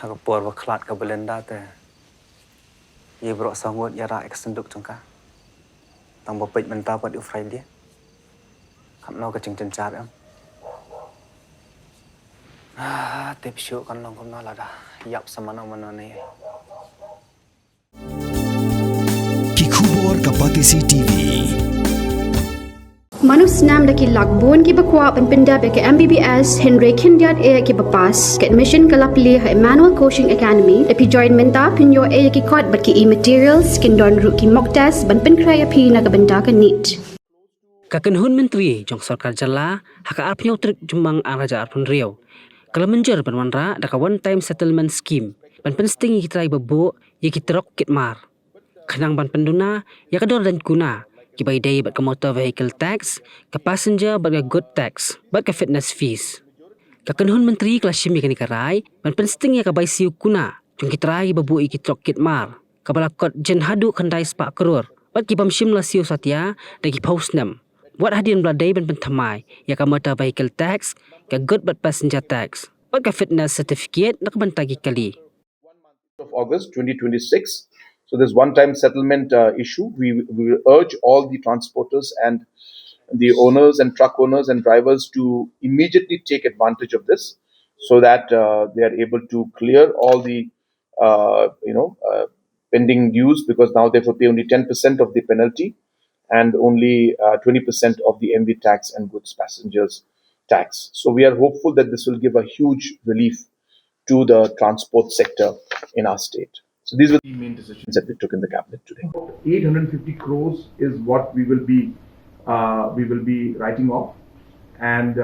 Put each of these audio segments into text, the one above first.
Aku por waklat ke Belanda te. Ia berok sangut ya rak kesenduk cengkah. Tang bopet mentah pada Friday. Kam no ke ceng car am. Tip syuk kan long kam no lah dah. Yap sama no mana ni. Kikubor Kapatisi TV. Manus nam daki lakbon ki bakwa penpinda beke MBBS Henry Kindiat e ki bapas ke admission kalapli ha Emmanuel Coaching Academy epi join menta pinyo e ki kot bat ki e-materials kin don ru ki mock test ban pen kraya pi na kabenda ka NEET. Kakenhun menteri jong Sorkar jala haka apnyo trik jumbang araja arpun riau. Kalau menjer banwanra daka one time settlement scheme ban pensting ki Trai bebo ye ki Trok kit mar. Kanang ban penduna ya kador dan Kuna ki bai day bat ke motor vehicle tax, ke passenger bat ke good tax, bat ke fitness fees. Kakenhun menteri kelas shimi kani karai ban pensting ya ka bai siu Kuna jong ki Trai bebo ki Trok kit mar. Kabala kot jen Haduh kandai sepak Klur bat ki pamshim la siu satya dagi post nam. Buat hadian beladai ban pentamai, ya ka motor vehicle tax, ka good but passenger tax, buat ka fitness certificate nak bantagi kali. Of August 2026. So this one-time settlement issue, we will urge all the transporters and the owners and truck owners and drivers to immediately take advantage of this, so that they are able to clear all the pending dues, because now they have to pay only 10% of the penalty and only 20% of the MV tax and goods passengers tax. So we are hopeful that this will give a huge relief to the transport sector in our state. So these were the main decisions that we took in the cabinet today. 850 crores is what we will be writing off, and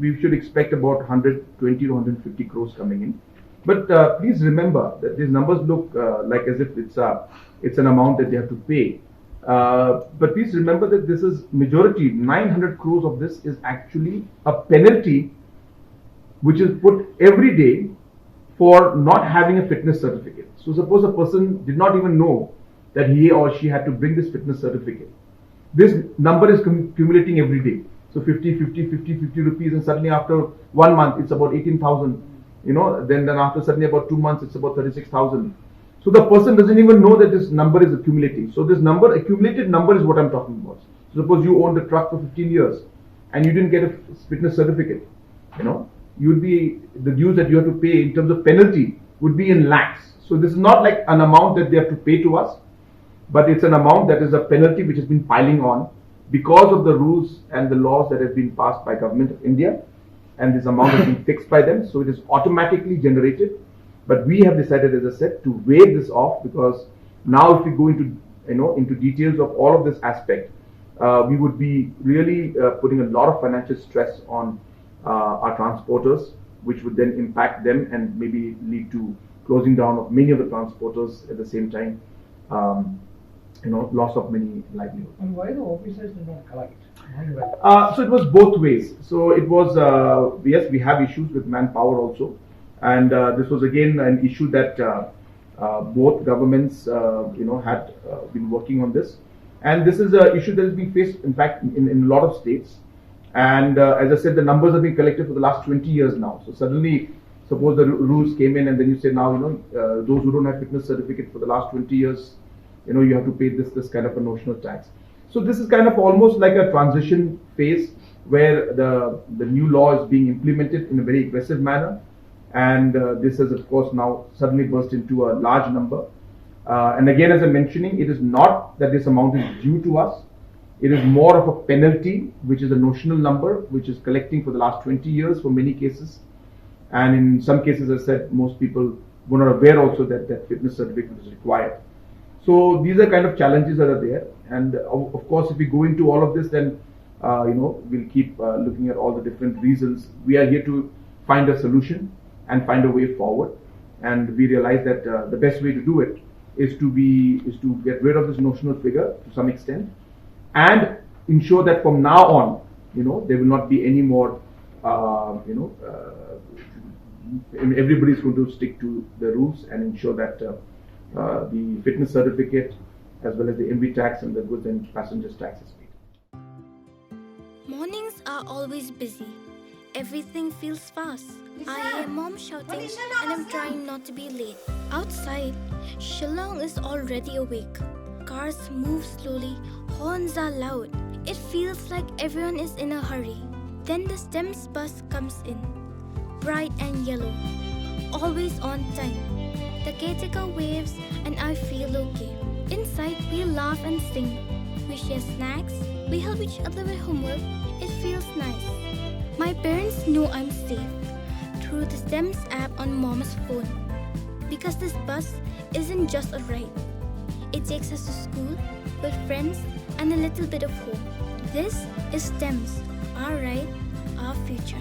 we should expect about 120 to 150 crores coming in. But please remember that these numbers look like as if it's an amount that they have to pay. But please remember that this is majority, 900 crores of this is actually a penalty which is put every day for not having a fitness certificate. So suppose a person did not even know that he or she had to bring this fitness certificate. This number is accumulating every day. So 50 rupees, and suddenly after 1 month it's about 18,000. Then after suddenly about 2 months it's about 36,000. So the person doesn't even know that this number is accumulating. So this accumulated number is what I'm talking about. So suppose you owned a truck for 15 years and you didn't get a fitness certificate. The dues that you have to pay in terms of penalty would be in lakhs. So this is not like an amount that they have to pay to us, but it's an amount that is a penalty which has been piling on because of the rules and the laws that have been passed by Government of India, and this amount has been fixed by them. So it is automatically generated. But we have decided, as I said, to waive this off, because now if we go into details of all of this aspect, we would be really putting a lot of financial stress on our transporters, which would then impact them and maybe lead to closing down of many of the transporters at the same time, loss of many livelihoods. And why the officers did not collect? So it was both ways. So it was, yes, we have issues with manpower also. And this was again an issue that both governments, had been working on this. And this is an issue that has been faced, in fact, in a lot of states. And as I said, the numbers have been collected for the last 20 years now. So suddenly, suppose the rules came in and then you say now, those who don't have fitness certificate for the last 20 years, you have to pay this kind of a notional tax. So this is kind of almost like a transition phase where the new law is being implemented in a very aggressive manner. And this has, of course, now suddenly burst into a large number. And again, as I'm mentioning, it is not that this amount is due to us. It is more of a penalty, which is a notional number, which is collecting for the last 20 years for many cases. And in some cases, as I said, most people were not aware also that fitness certificate is required. So these are kind of challenges that are there. And of course, if we go into all of this, then, we'll keep looking at all the different reasons. We are here to find a solution and find a way forward. And we realize that the best way to do it is to get rid of this notional figure to some extent, and ensure that from now on, there will not be any more, everybody is going to stick to the rules and ensure that the fitness certificate as well as the MV tax and the goods and passengers tax is paid. Mornings are always busy. everything feels fast. I hear mom shouting and I'm trying not to be late. Outside, Shillong is already awake. Cars move slowly, horns are loud. It feels like everyone is in a hurry. Then the STEMS bus comes in, bright and yellow, always on time. The caretaker waves and I feel okay. Inside, we laugh and sing. We share snacks, we help each other with homework. It feels nice. My parents know I'm safe through the STEMS app on mom's phone. Because this bus isn't just a ride. It takes us to school, with friends, and a little bit of home. This is STEMS, our ride, our future.